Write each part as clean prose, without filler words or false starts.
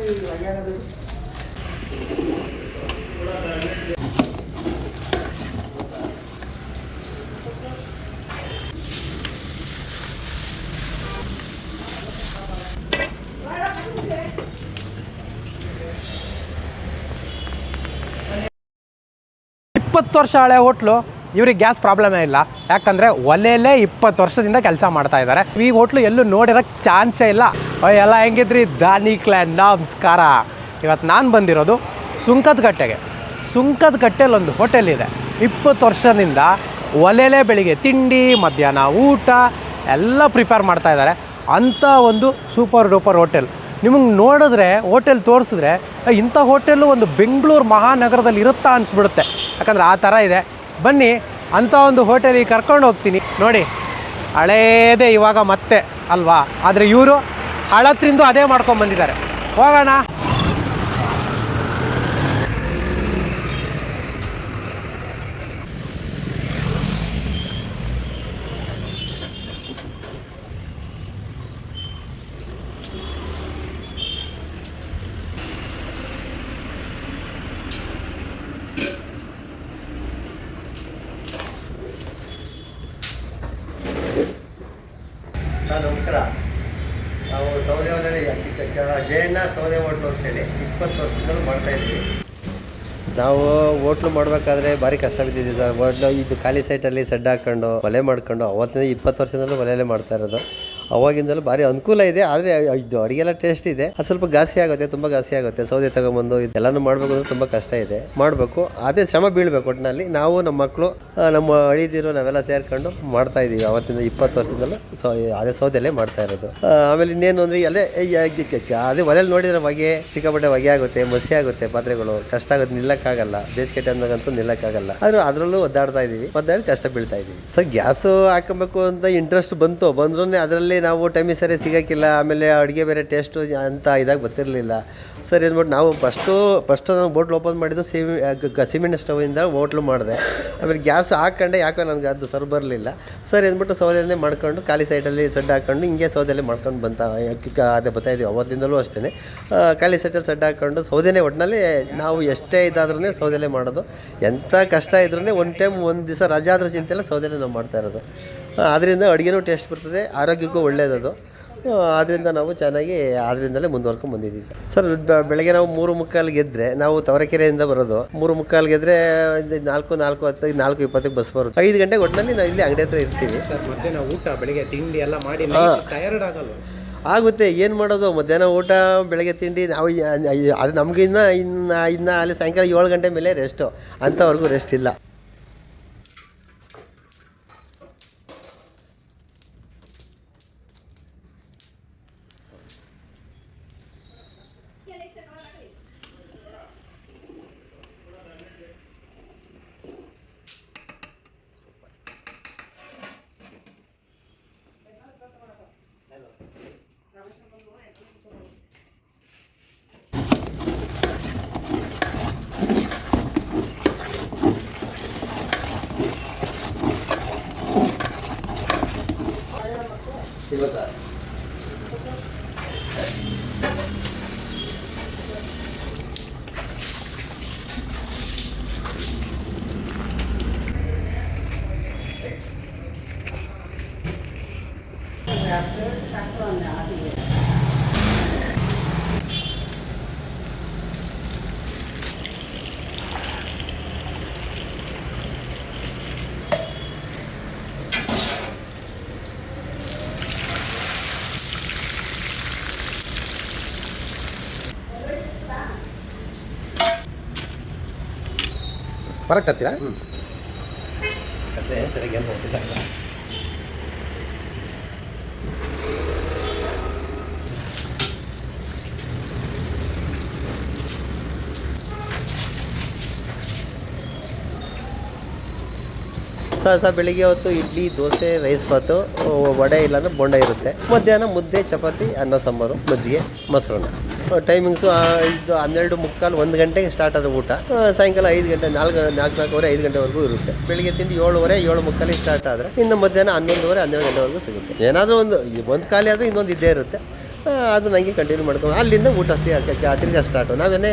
20 ವರ್ಷ ಹಳೆ ಹೋಟ್ಲು. ಇವ್ರಿಗೆ ಗ್ಯಾಸ್ ಪ್ರಾಬ್ಲಮೇ ಇಲ್ಲ, ಯಾಕಂದರೆ ಒಲೆಯಲ್ಲೇ 20 ವರ್ಷದಿಂದ ಕೆಲಸ ಮಾಡ್ತಾ ಇದ್ದಾರೆ. ಈ ಹೋಟ್ಲು ಎಲ್ಲೂ ನೋಡಿರೋಕ್ಕೆ ಚಾನ್ಸೇ ಇಲ್ಲ. ಎಲ್ಲ ಹೆಂಗಿದ್ರಿ ದಾನಿಕ್ಲ್ಯಾಂಡ್ ನಮಸ್ಕಾರ. ಇವತ್ತು ನಾನು ಬಂದಿರೋದು ಸುಂಕದಕಟ್ಟೆಗೆ. ಸುಂಕದಕಟ್ಟೆಯಲ್ಲಿ ಒಂದು ಹೋಟೆಲ್ ಇದೆ. 20 ವರ್ಷದಿಂದ ಒಲೆಯಲ್ಲೇ ಬೆಳಿಗ್ಗೆ ತಿಂಡಿ, ಮಧ್ಯಾಹ್ನ ಊಟ ಎಲ್ಲ ಪ್ರಿಪೇರ್ ಮಾಡ್ತಾ ಇದ್ದಾರೆ. ಅಂಥ ಒಂದು ಸೂಪರ್ ಡೂಪರ್ ಹೋಟೆಲ್. ನಿಮಗೆ ನೋಡಿದ್ರೆ ಹೋಟೆಲ್ ತೋರಿಸಿದ್ರೆ ಇಂಥ ಹೋಟೆಲ್ಲು ಒಂದು ಬೆಂಗಳೂರು ಮಹಾನಗರದಲ್ಲಿ ಇರುತ್ತಾ ಅನಿಸ್ಬಿಡುತ್ತೆ, ಯಾಕಂದರೆ ಆ ಥರ ಇದೆ. ಬನ್ನಿ ಅಂಥ ಒಂದು ಹೋಟೆಲಿಗೆ ಕರ್ಕೊಂಡು ಹೋಗ್ತೀನಿ. ನೋಡಿ, ಹಳೇದೇ ಇವಾಗ ಮತ್ತೆ ಅಲ್ವಾ, ಆದರೆ ಇವರು ಹಳತ್ರಿಂದ ಅದೇ ಮಾಡ್ಕೊಂಬಂದಿದ್ದಾರೆ. ಹೋಗೋಣ. ನಮಸ್ಕಾರ. ನಾವು ಸೌದೆ ಒಲೆಯಲ್ಲಿ ಜಯಣ್ಣ ಸೌದೆ ಹೋಟ್ಲು ಅಂತೇಳಿ 20 ವರ್ಷದಿಂದ ಮಾಡ್ತಾಯಿದ್ವಿ. ನಾವು ಹೋಟ್ಲು ಮಾಡಬೇಕಾದ್ರೆ ಭಾರಿ ಕಷ್ಟ ಬಿದ್ದಿದ್ದೀವಿ ಸರ್. ಹೋಟ್ಲು ಇದು ಖಾಲಿ ಸೈಟಲ್ಲಿ ಸೆಡ್ ಹಾಕ್ಕೊಂಡು ಒಲೆ ಮಾಡ್ಕೊಂಡು ಅವತ್ತಿಂದ 20 ವರ್ಷದಿಂದಲೂ ಒಲೆಯಲ್ಲೇ ಮಾಡ್ತಾ ಇರೋದು. ಅವಾಗಿಂದಲೂ ಭಾರಿ ಅನುಕೂಲ ಇದೆ. ಆದರೆ ಇದು ಅಡುಗೆಲ್ಲ ಟೇಸ್ಟ್ ಇದೆ. ಅದು ಸ್ವಲ್ಪ ಘಾಸಿ ಆಗುತ್ತೆ, ತುಂಬ ಘಾಸಿ ಆಗುತ್ತೆ. ಸೌದೆ ತಗೊಂಬಂದು ಇದೆಲ್ಲನೂ ಮಾಡಬೇಕು ಅಂದರೆ ತುಂಬ ಕಷ್ಟ ಇದೆ. ಮಾಡಬೇಕು, ಅದೇ ಶ್ರಮ ಬೀಳಬೇಕು. ಒಟ್ಟಿನಲ್ಲಿ ನಾವು ನಮ್ಮ ಮಕ್ಕಳು ನಮ್ಮ ಅಳಿದಿರು ನಾವೆಲ್ಲ ಸೇರ್ಕೊಂಡು ಮಾಡ್ತಾ ಇದ್ದೀವಿ. ಅವತ್ತಿಂದ 20 ವರ್ಷದಿಂದಲೂ ಅದೇ ಸೌದೆಲ್ಲೇ ಮಾಡ್ತಾ ಇರೋದು. ಆಮೇಲೆ ಇನ್ನೇನು ಅಂದರೆ ಅದೇ ಒಲೆಯಲ್ಲಿ ನೋಡಿದ್ರೆ ಹೊಗೆ, ಸಿಕ್ಕಾಪಟ್ಟೆ ಹೊಗೆ ಆಗುತ್ತೆ, ಮಸಿ ಆಗುತ್ತೆ, ಪಾತ್ರೆಗಳು ಕಷ್ಟ ಆಗುತ್ತೆ, ನಿಲ್ಲಕ್ಕಾಗಲ್ಲ. ಬೇಸಿಗೆ ಟೈಮ್ನಾಗಂತೂ ನಿಲ್ಲಕ್ಕಾಗಲ್ಲ. ಆದರೂ ಅದರಲ್ಲೂ ಒದ್ದಾಡ್ತಾ ಇದ್ದೀವಿ, ಒದ್ದಾಡಿ ಕಷ್ಟ ಬೀಳ್ತಾ ಇದ್ದೀವಿ. ಸೊ ಗ್ಯಾಸು ಹಾಕಬೇಕು ಅಂತ ಇಂಟ್ರೆಸ್ಟ್ ಬಂದ್ರೂ ಅದರಲ್ಲಿ ನಾವು ಟೈಮಿಗೆ ಸರಿ ಸಿಗೋಕ್ಕಿಲ್ಲ. ಆಮೇಲೆ ಅಡುಗೆ ಬೇರೆ ಟೇಸ್ಟು ಅಂತ ಇದಾಗಿ ಗೊತ್ತಿರಲಿಲ್ಲ. ಸರಿ ಅಂದ್ಬಿಟ್ಟು ನಾವು ಫಸ್ಟು ನಾನು ಹೋಟ್ಲು ಓಪನ್ ಮಾಡಿದ್ದು ಸಿಮೆಂಟ್ ಸ್ಟವಿಂದ ಹೋಟ್ಲು ಮಾಡಿದೆ. ಆಮೇಲೆ ಗ್ಯಾಸ್ ಹಾಕ್ಕೊಂಡೆ, ಯಾಕೋ ನನಗೆ ಅದು ಸರ್ ಬರಲಿಲ್ಲ. ಸರಿ ಅಂದ್ಬಿಟ್ಟು ಸೌದೆಯನ್ನೇ ಮಾಡ್ಕೊಂಡು ಖಾಲಿ ಸೈಡಲ್ಲಿ ಸೆಡ್ ಹಾಕ್ಕೊಂಡು ಹಿಂಗೆ ಸೌದೆಯಲ್ಲಿ ಮಾಡ್ಕೊಂಡು ಅದೇ ಬರ್ತಾಯಿದ್ದೀವಿ. ಅವತ್ತಿಂದಲೂ ಅಷ್ಟೇ ಖಾಲಿ ಸೈಡಲ್ಲಿ ಸೆಡ್ ಹಾಕ್ಕೊಂಡು ಸೌದೆನೇ ಒಟ್ಟಿನಲ್ಲಿ ನಾವು ಎಷ್ಟೇ ಇದಾದ್ರೂ ಸೌದೆಯಲ್ಲೇ ಮಾಡೋದು. ಎಂಥ ಕಷ್ಟ ಇದ್ರೂ ಒಂದು ದಿವಸ ರಜೆ ಆದರೂ ಚಿಂತೆಲ್ಲ ಸೌದೆಯಲ್ಲೇ ನಾವು ಮಾಡ್ತಾ ಇರೋದು. ಅದರಿಂದ ಅಡುಗೆನೂ ಟೇಸ್ಟ್ ಬರ್ತದೆ, ಆರೋಗ್ಯಕ್ಕೂ ಒಳ್ಳೆಯದದು. ಆದ್ದರಿಂದ ನಾವು ಚೆನ್ನಾಗಿ ಅದರಿಂದಲೇ ಮುಂದುವರ್ಕೊಂಡು ಬಂದಿದ್ದೀವಿ ಸರ್. ಬೆಳಗ್ಗೆ ನಾವು 3:45 ಗೆದ್ದರೆ, ನಾವು ತವರಕೆರೆಯಿಂದ ಬರೋದು 3:45 ಗೆದ್ದರೆ 4:10 4:20 ಬಸ್ ಬರೋದು. 5 ಗಂಟೆಗೆ ಒಟ್ಟಿನಲ್ಲಿ ನಾವು ಇಲ್ಲಿ ಅಂಗಡಿ ಹತ್ರ ಇರ್ತೀವಿ. ಮಧ್ಯಾಹ್ನ ಊಟ, ಬೆಳಗ್ಗೆ ತಿಂಡಿ ಎಲ್ಲ ಮಾಡಿ ಟಯರ್ಡ್ ಆಗಲ್ಲ ಆಗುತ್ತೆ. ಏನು ಮಾಡೋದು, ಮಧ್ಯಾಹ್ನ ಊಟ, ಬೆಳಗ್ಗೆ ತಿಂಡಿ. ನಾವು ಅದು ನಮಗಿನ್ನ ಅಲ್ಲಿ ಸಾಯಂಕಾಲ 7 ಗಂಟೆ ಮೇಲೆ ರೆಸ್ಟು. ಅಂಥವ್ರಿಗೂ ರೆಸ್ಟ್ ಇಲ್ಲ. ಹೊರಗೆ ತರ್ತೀರಾ? ಕತೆ ಸರಿಯಾಗಿ ಏನು ಹೋಗ್ತಿಲ್ಲ. ಬೆಳಿಗ್ಗೆ ಹೊತ್ತು ಇಡ್ಲಿ, ದೋಸೆ, ರೈಸ್ ಬಾತು, ವಡೆ ಇಲ್ಲಾಂದ್ರೆ ಬೋಂಡ ಇರುತ್ತೆ. ಮಧ್ಯಾಹ್ನ ಮುದ್ದೆ, ಚಪಾತಿ, ಅನ್ನ ಸಾಂಬಾರು, ಮಜ್ಜಿಗೆ, ಮೊಸರನ್ನ. ಟೈಮಿಂಗ್ಸು ಇದು 12:45 1 ಗಂಟೆಗೆ ಸ್ಟಾರ್ಟ್ ಆದ ಊಟ. ಸಾಯಂಕಾಲ 5 ಗಂಟೆ 4:45 5 ಗಂಟೆವರೆಗೂ ಇರುತ್ತೆ. ಬೆಳಿಗ್ಗೆ ತಿಂಡಿ 7:30 7:45 ಸ್ಟಾರ್ಟ್ ಆದರೆ ಇನ್ನು ಮಧ್ಯಾಹ್ನ 11:30 12 ಗಂಟೆವರೆಗೂ ಸಿಗುತ್ತೆ. ಏನಾದರೂ ಒಂದು ಖಾಲಿ ಆದರೆ ಇನ್ನೊಂದು ಇದ್ದೇ ಇರುತ್ತೆ. ಅದು ನನಗೆ ಕಂಟಿನ್ಯೂ ಮಾಡ್ಕೊಂಡು ಅಲ್ಲಿಂದ ಊಟ ತಿರ್ಗಿ ಸ್ಟಾರ್ಟು ನಾವೇನೇ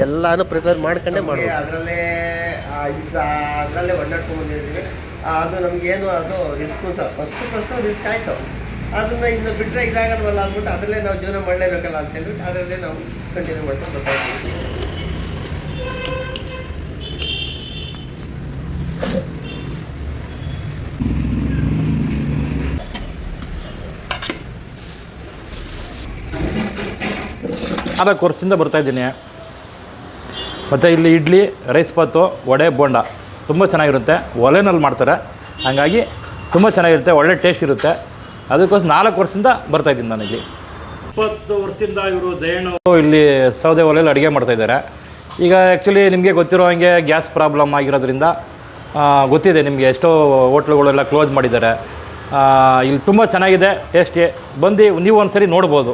ಎಲ್ಲನೂ ಪ್ರಿಪೇರ್ ಮಾಡ್ಕೊಂಡೇ ಮಾಡೋದು. ಅದರಲ್ಲೇ ಅದರಲ್ಲೇ ಒಡ್ಡಾಡ್ಕೊಂಡ್ಬಂದಿದ್ದೀವಿ. ಅದು ನಮಗೇನು ಅದು ರಿಸ್ಕು ಸರ್ ಫಸ್ಟ್ ರಿಸ್ಕ್ ಆಯಿತು. ಅದನ್ನು ಇನ್ನು ಬಿಟ್ಟರೆ ಇದಾಗಲ್ವಲ್ಲ ಅಂದ್ಬಿಟ್ಟು ಅದರಲ್ಲೇ ನಾವು ಜೀವನ ಮಾಡಲೇಬೇಕಲ್ಲ ಅಂತ ಹೇಳ್ಬಿಟ್ಟು ಅದರಲ್ಲೇ ನಾವು ಕಂಟಿನ್ಯೂ ಮಾಡ್ಕೊಂಡು ಬರ್ತಾ ಇದ್ದೀವಿ. ನಾಲ್ಕು ವರ್ಷದಿಂದ ಬರ್ತಾಯಿದ್ದೀನಿ. ಮತ್ತು ಇಲ್ಲಿ ಇಡ್ಲಿ, ರೈಸ್ ಬಾತು, ವಡೆ, ಬೋಂಡ ತುಂಬ ಚೆನ್ನಾಗಿರುತ್ತೆ. ಒಲೆನಲ್ಲಿ ಮಾಡ್ತಾರೆ, ಹಾಗಾಗಿ ತುಂಬ ಚೆನ್ನಾಗಿರುತ್ತೆ, ಒಳ್ಳೆ ಟೇಸ್ಟ್ ಇರುತ್ತೆ. ಅದಕ್ಕೋಸ್ಕರ 4 ವರ್ಷದಿಂದ ಬರ್ತಾಯಿದ್ದೀನಿ ನಾನಿಲ್ಲಿ. 20 ವರ್ಷದಿಂದ ಇವರು ಜಯಣ್ಣ ಇಲ್ಲಿ ಸೌದೆ ಒಲೆಯಲ್ಲಿ ಅಡುಗೆ ಮಾಡ್ತಾಯಿದ್ದಾರೆ. ಈಗ ಆ್ಯಕ್ಚುಲಿ ನಿಮಗೆ ಗೊತ್ತಿರೋ ಹಾಗೆ ಗ್ಯಾಸ್ ಪ್ರಾಬ್ಲಮ್ ಆಗಿರೋದ್ರಿಂದ ಗೊತ್ತಿದೆ ನಿಮಗೆ, ಎಷ್ಟೋ ಹೋಟ್ಲುಗಳೆಲ್ಲ ಕ್ಲೋಸ್ ಮಾಡಿದ್ದಾರೆ. ಇಲ್ಲಿ ತುಂಬ ಚೆನ್ನಾಗಿದೆ, ಟೇಸ್ಟಿ. ಬಂದು ನೀವು ಒಂದು ಸರಿ ನೋಡ್ಬೋದು.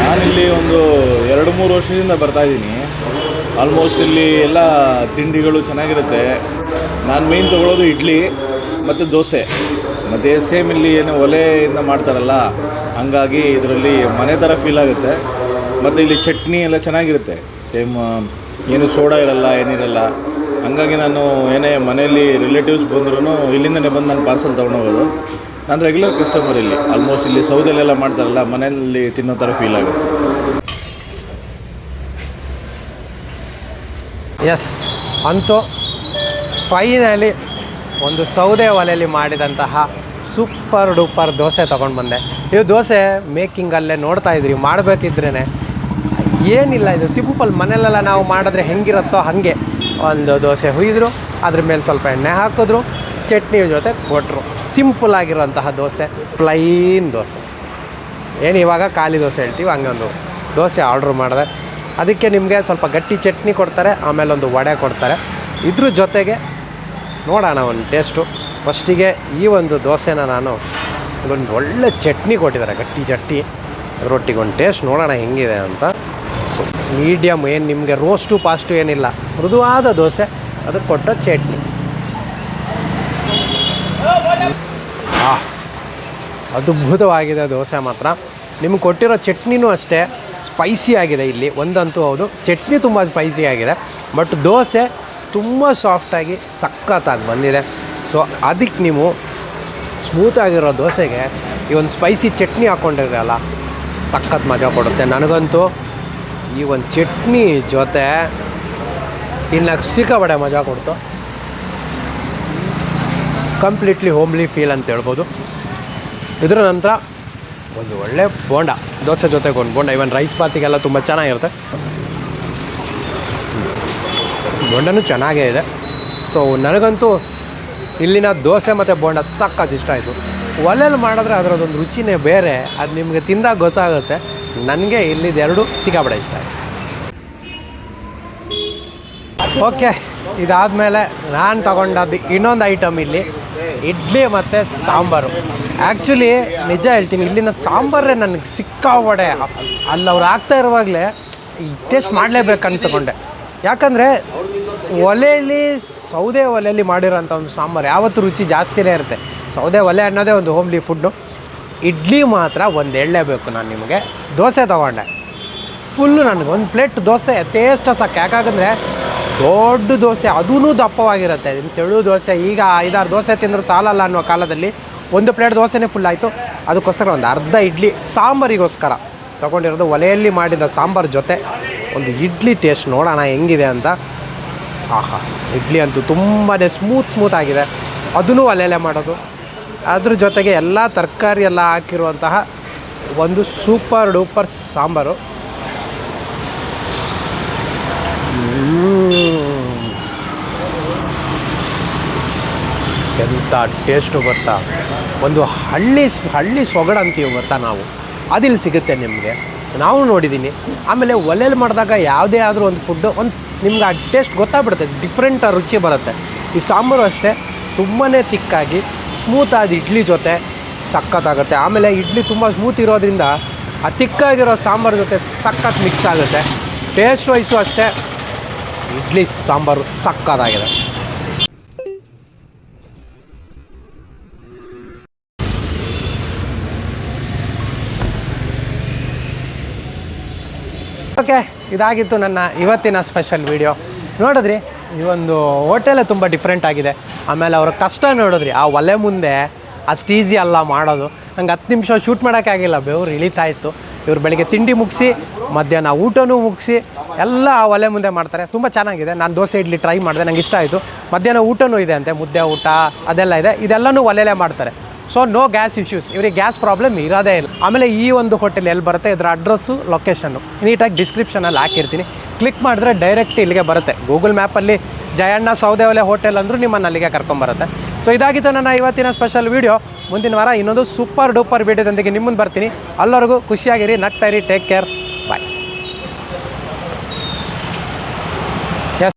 ನಾನಿಲ್ಲಿ ಒಂದು 2-3 ವರ್ಷದಿಂದ ಬರ್ತಾಯಿದ್ದೀನಿ. ಆಲ್ಮೋಸ್ಟ್ ಇಲ್ಲಿ ಎಲ್ಲ ತಿಂಡಿಗಳು ಚೆನ್ನಾಗಿರುತ್ತೆ. ನಾನು ಮೇಯ್ನ್ ತೊಗೊಳ್ಳೋದು ಇಡ್ಲಿ ಮತ್ತು ದೋಸೆ. ಮತ್ತು ಸೇಮ್ ಇಲ್ಲಿ ಏನು ಒಲೆಯಿಂದ ಮಾಡ್ತಾರಲ್ಲ, ಹಂಗಾಗಿ ಇದರಲ್ಲಿ ಮನೆ ಥರ ಫೀಲ್ ಆಗುತ್ತೆ. ಮತ್ತು ಇಲ್ಲಿ ಚಟ್ನಿ ಎಲ್ಲ ಚೆನ್ನಾಗಿರುತ್ತೆ. ಸೇಮ್ ಏನು ಸೋಡಾ ಇರಲ್ಲ, ಏನಿರಲ್ಲ. ಹಂಗಾಗಿ ನಾನು ಏನೇ ಮನೆಯಲ್ಲಿ ರಿಲೇಟಿವ್ಸ್ ಬಂದ್ರೂ ಇಲ್ಲಿಂದನೇ ಬಂದು ನಾನು ಪಾರ್ಸಲ್ ತೊಗೊಂಡೋಗೋದು. ನಾನು ರೆಗ್ಯುಲರ್ ಕಸ್ಟಮರ್ ಇಲ್ಲಿ. ಆಲ್ಮೋಸ್ಟ್ ಇಲ್ಲಿ ಸೌದೆಲೆಲ್ಲ ಮಾಡ್ತಾರಲ್ಲ, ಮನೆಯಲ್ಲಿ ತಿನ್ನೋ ಥರ ಫೀಲ್ ಆಗುತ್ತೆ. ಎಸ್, ಅಂತೂ ಫೈನಲಿ ಒಂದು ಸೌದೆ ಒಲೆಯಲ್ಲಿ ಮಾಡಿದಂತಹ ಸೂಪರ್ ಡೂಪರ್ ದೋಸೆ ತೊಗೊಂಡು ಬಂದೆ. ಇದು ದೋಸೆ ಮೇಕಿಂಗಲ್ಲೇ ನೋಡ್ತಾ ಇದ್ರಿ, ಮಾಡಬೇಕಿದ್ರೇ ಏನಿಲ್ಲ, ಇದು ಸಿಂಪಲ್. ಮನೆಯಲ್ಲೆಲ್ಲ ನಾವು ಮಾಡಿದ್ರೆ ಹೆಂಗಿರುತ್ತೋ ಹಾಗೆ ಒಂದು ದೋಸೆ ಹುಯ್ದರು, ಅದ್ರ ಮೇಲೆ ಸ್ವಲ್ಪ ಎಣ್ಣೆ ಹಾಕಿದ್ರು, ಚಟ್ನಿ ಜೊತೆ ಕೊಟ್ಟರು. ಸಿಂಪಲ್ ಆಗಿರೋಂತಹ ದೋಸೆ, ಪ್ಲೈನ್ ದೋಸೆ. ಏನು ಇವಾಗ ಖಾಲಿ ದೋಸೆ ಹೇಳ್ತೀವಿ, ಹಂಗೆ ಒಂದು ದೋಸೆ ಆರ್ಡ್ರ್ ಮಾಡಿದೆ. ಅದಕ್ಕೆ ನಿಮಗೆ ಸ್ವಲ್ಪ ಗಟ್ಟಿ ಚಟ್ನಿ ಕೊಡ್ತಾರೆ, ಆಮೇಲೆ ಒಂದು ವಡೆ ಕೊಡ್ತಾರೆ. ಇದ್ರ ಜೊತೆಗೆ ನೋಡೋಣ ಒಂದು ಟೇಸ್ಟು. ಫಸ್ಟಿಗೆ ಈ ಒಂದು ದೋಸೆನ ನಾನು ಒಂದು ಒಳ್ಳೆ ಚಟ್ನಿ ಕೊಟ್ಟಿದ್ದಾರೆ, ಗಟ್ಟಿ ಚಟ್ನಿ. ರೊಟ್ಟಿಗೆ ಒಂದು ಟೇಸ್ಟ್ ನೋಡೋಣ ಹೆಂಗಿದೆ ಅಂತ. ಮೀಡಿಯಮ್, ಏನು ನಿಮಗೆ ರೋಸ್ಟು ಪಾಸ್ಟು ಏನಿಲ್ಲ, ಮೃದುವಾದ ದೋಸೆ, ಅದಕ್ಕೆ ಕೊಟ್ಟ ಚಟ್ನಿ. ಅದ್ಭುತವಾಗಿದೆ ದೋಸೆ ಮಾತ್ರ. ನಿಮ್ಗೆ ಕೊಟ್ಟಿರೋ ಚಟ್ನಿನೂ ಅಷ್ಟೇ ಸ್ಪೈಸಿ ಆಗಿದೆ. ಇಲ್ಲಿ ಒಂದಂತೂ ಹೌದು, ಚಟ್ನಿ ತುಂಬ ಸ್ಪೈಸಿ ಆಗಿದೆ, ಬಟ್ ದೋಸೆ ತುಂಬ ಸಾಫ್ಟಾಗಿ ಸಖತ್ತಾಗಿ ಬಂದಿದೆ. ಸೊ ಅದಕ್ಕೆ ನೀವು ಸ್ಮೂತಾಗಿರೋ ದೋಸೆಗೆ ಈ ಒಂದು ಸ್ಪೈಸಿ ಚಟ್ನಿ ಹಾಕ್ಕೊಂಡಿರಲ್ಲ, ಸಖತ್ ಮಜಾ ಕೊಡುತ್ತೆ. ನನಗಂತೂ ಈ ಒಂದು ಚಟ್ನಿ ಜೊತೆ ತಿನ್ನಕ್ಕೆ ಸಿಕ್ಕಾಪಟ್ಟೆ ಮಜಾ ಕೊಡ್ತು. ಕಂಪ್ಲೀಟ್ಲಿ ಹೋಮ್ಲಿ ಫೀಲ್ ಅಂತ ಹೇಳ್ಬೋದು. ಇದರ ನಂತರ ಒಂದು ಒಳ್ಳೆ ಬೋಂಡ, ದೋಸೆ ಜೊತೆಗೆ ಒಂದು ಬೋಂಡ, ಇವನ್ ರೈಸ್ ಬಾತಿಗೆಲ್ಲ ತುಂಬ ಚೆನ್ನಾಗಿರುತ್ತೆ. ಬೋಂಡನೂ ಚೆನ್ನಾಗೇ ಇದೆ. ಸೊ ನನಗಂತೂ ಇಲ್ಲಿನ ದೋಸೆ ಮತ್ತು ಬೋಂಡ ಸಖತ್ ಇಷ್ಟ ಆಯಿತು. ಒಲೆಯಲ್ಲಿ ಮಾಡಿದ್ರೆ ಅದರದೊಂದು ರುಚಿನೇ ಬೇರೆ, ಅದು ನಿಮಗೆ ತಿಂದಾಗ ಗೊತ್ತಾಗುತ್ತೆ. ನನಗೆ ಇಲ್ಲಿದೆರಡು ಸಿಕ್ಕಾಪಟ್ಟೆ ಇಷ್ಟ ಆಯಿತು. ಓಕೆ, ಇದಾದಮೇಲೆ ನಾನು ತಗೊಂಡದ್ದು ಇನ್ನೊಂದು ಐಟಮ್ ಇಲ್ಲಿ ಇಡ್ಲಿ ಮತ್ತು ಸಾಂಬಾರು. ಆ್ಯಕ್ಚುಲಿ ನಿಜ ಹೇಳ್ತೀನಿ, ಇಲ್ಲಿನ ಸಾಂಬಾರೇ ನನಗೆ ಸಿಕ್ಕಾಪಟ್ಟೆ. ಅಲ್ಲಿ ಅವ್ರು ಆಗ್ತಾ ಇರುವಾಗಲೇ ಈ ಟೇಸ್ಟ್ ಮಾಡಲೇಬೇಕಂತ ತಗೊಂಡೆ. ಯಾಕಂದರೆ ಒಲೆಯಲ್ಲಿ, ಸೌದೆ ಒಲೆಯಲ್ಲಿ ಮಾಡಿರೋಂಥ ಒಂದು ಸಾಂಬಾರು ಯಾವತ್ತೂ ರುಚಿ ಜಾಸ್ತಿನೇ ಇರುತ್ತೆ. ಸೌದೆ ಒಲೆ ಅನ್ನೋದೇ ಒಂದು ಹೋಮ್ಲಿ ಫುಡ್ಡು. ಇಡ್ಲಿ ಮಾತ್ರ ಒಂದು ಹೇಳಲೇಬೇಕು ನಾನು ನಿಮಗೆ. ದೋಸೆ ತೊಗೊಂಡೆ, ಫುಲ್ಲು ನನಗೆ ಒಂದು ಪ್ಲೇಟ್ ದೋಸೆ ಟೇಸ್ಟ್ ಸಾಕು. ಯಾಕಂದರೆ ದೊಡ್ಡ ದೋಸೆ, ಅದೂ ದಪ್ಪವಾಗಿರುತ್ತೆ. ತೆಳು ದೋಸೆ ಈಗ 5-6 ದೋಸೆ ತಿಂದರೂ ಸಾಲಲ್ಲ ಅನ್ನೋ ಕಾಲದಲ್ಲಿ ಒಂದು ಪ್ಲೇಟ್ ದೋಸೆನೇ ಫುಲ್ ಆಯಿತು. ಅದಕ್ಕೋಸ್ಕರ ಒಂದು ಅರ್ಧ ಇಡ್ಲಿ ಸಾಂಬಾರಿಗೋಸ್ಕರ ತೊಗೊಂಡಿರೋದು. ಒಲೆಯಲ್ಲಿ ಮಾಡಿದ ಸಾಂಬಾರು ಜೊತೆ ಒಂದು ಇಡ್ಲಿ ಟೇಸ್ಟ್ ನೋಡೋಣ ಹೆಂಗಿದೆ ಅಂತ. ಆಹಾ, ಇಡ್ಲಿ ಅಂತೂ ತುಂಬಾ ಸ್ಮೂತ್ ಆಗಿದೆ. ಅದೂ ಒಲೆಯಲ್ಲೇ ಮಾಡೋದು. ಅದ್ರ ಜೊತೆಗೆ ಎಲ್ಲ ತರಕಾರಿ ಎಲ್ಲ ಹಾಕಿರುವಂತಹ ಒಂದು ಸೂಪರ್ ಡೂಪರ್ ಸಾಂಬಾರು. ಎಂಥ ಟೇಸ್ಟು ಗೊತ್ತಾ. ಒಂದು ಹಳ್ಳಿ ಸೊಗಡು ಅಂತೀವಿ ಗೊತ್ತಾ ನಾವು, ಅದಿಲ್ಲಿ ಸಿಗುತ್ತೆ ನಿಮಗೆ. ನಾವು ನೋಡಿದ್ದೀನಿ. ಆಮೇಲೆ ಒಲೆಯಲ್ಲಿ ಮಾಡಿದಾಗ ಯಾವುದೇ ಆದರೂ ಒಂದು ಫುಡ್ಡು ನಿಮ್ಗೆ ಆ ಟೇಸ್ಟ್ ಗೊತ್ತಾಗ್ಬಿಡುತ್ತೆ, ಡಿಫ್ರೆಂಟ್ ರುಚಿ ಬರುತ್ತೆ. ಈ ಸಾಂಬಾರು ಅಷ್ಟೇ ತುಂಬಾ ತಿಕ್ಕಾಗಿ ಸ್ಮೂತಾದ ಇಡ್ಲಿ ಜೊತೆ ಸಖತ್ತಾಗುತ್ತೆ. ಆಮೇಲೆ ಇಡ್ಲಿ ತುಂಬ ಸ್ಮೂತ್ ಇರೋದ್ರಿಂದ ಆ ತಿಕ್ಕಾಗಿರೋ ಸಾಂಬಾರು ಜೊತೆ ಸಖತ್ ಮಿಕ್ಸ್ ಆಗುತ್ತೆ. ಟೇಸ್ಟ್ ವೈಸು ಅಷ್ಟೇ ಇಡ್ಲಿ ಸಾಂಬಾರು ಸಖತ್ತಾಗಿದೆ. ಓಕೆ, ಇದಾಗಿತ್ತು ನನ್ನ ಇವತ್ತಿನ ಸ್ಪೆಷಲ್ ವೀಡಿಯೋ. ನೋಡಿದ್ರಿ, ಈ ಒಂದು ಹೋಟೆಲೇ ತುಂಬ ಡಿಫ್ರೆಂಟ್ ಆಗಿದೆ. ಆಮೇಲೆ ಅವ್ರ ಕಷ್ಟ ನೋಡಿದ್ರಿ, ಆ ಒಲೆ ಮುಂದೆ ಅಷ್ಟು ಈಸಿ ಅಲ್ಲ ಮಾಡೋದು. ನಂಗೆ 10 ನಿಮಿಷ ಶೂಟ್ ಮಾಡೋಕ್ಕಾಗಿಲ್ಲ, ಬೆವರು ಇಳಿತಾ ಇತ್ತು. ಇವ್ರು ಬೆಳಿಗ್ಗೆ ತಿಂಡಿ ಮುಗಿಸಿ ಮಧ್ಯಾಹ್ನ ಊಟನೂ ಮುಗಿಸಿ ಎಲ್ಲ ಆ ಒಲೆ ಮುಂದೆ ಮಾಡ್ತಾರೆ. ತುಂಬ ಚೆನ್ನಾಗಿದೆ. ನಾನು ದೋಸೆ ಇಡ್ಲಿ ಟ್ರೈ ಮಾಡಿದೆ, ನಂಗೆ ಇಷ್ಟ ಆಯಿತು. ಮಧ್ಯಾಹ್ನ ಊಟನೂ ಇದೆ ಅಂತೆ, ಮುದ್ದೆ ಊಟ ಅದೆಲ್ಲ ಇದೆ. ಇದೆಲ್ಲನೂ ಒಲೆಯಲ್ಲೇ ಮಾಡ್ತಾರೆ. ಸೊ ನೋ ಗ್ಯಾಸ್ ಇಶ್ಯೂಸ್, ಇವರಿಗೆ ಗ್ಯಾಸ್ ಪ್ರಾಬ್ಲಮ್ ಇರೋದೇ ಇಲ್ಲ. ಆಮೇಲೆ ಈ ಒಂದು ಹೋಟೆಲ್ ಎಲ್ಲಿ ಬರುತ್ತೆ, ಇದರ ಅಡ್ರೆಸ್ಸು ಲೊಕೇಶನ್ನು ನೀಟಾಗಿ ಡಿಸ್ಕ್ರಿಪ್ಷನಲ್ಲಿ ಹಾಕಿರ್ತೀನಿ. ಕ್ಲಿಕ್ ಮಾಡಿದ್ರೆ ಡೈರೆಕ್ಟ್ ಇಲ್ಲಿಗೆ ಬರುತ್ತೆ. ಗೂಗಲ್ ಮ್ಯಾಪಲ್ಲಿ ಜಯಣ್ಣ ಸೌದೆ ಒಲೆ ಹೋಟೆಲ್ ಅಂದರೂ ನಿಮ್ಮನ್ನು ಅಲ್ಲಿಗೆ ಕರ್ಕೊಂಬರುತ್ತೆ. ಸೊ ಇದಾಗಿತ್ತು ನನ್ನ ಇವತ್ತಿನ ಸ್ಪೆಷಲ್ ವೀಡಿಯೋ. ಮುಂದಿನ ವಾರ ಇನ್ನೊಂದು ಸೂಪರ್ ಡೂಪರ್ ವೀಡಿಯೋದೊಂದಿಗೆ ನಿಮ್ಮ ಮುಂದೆ ಬರ್ತೀನಿ. ಅಲ್ಲವರೆಗೂ ಖುಷಿಯಾಗಿರಿ, ನಗ್ತಾಯಿರಿ, ಟೇಕ್ ಕೇರ್, ಬಾಯ್.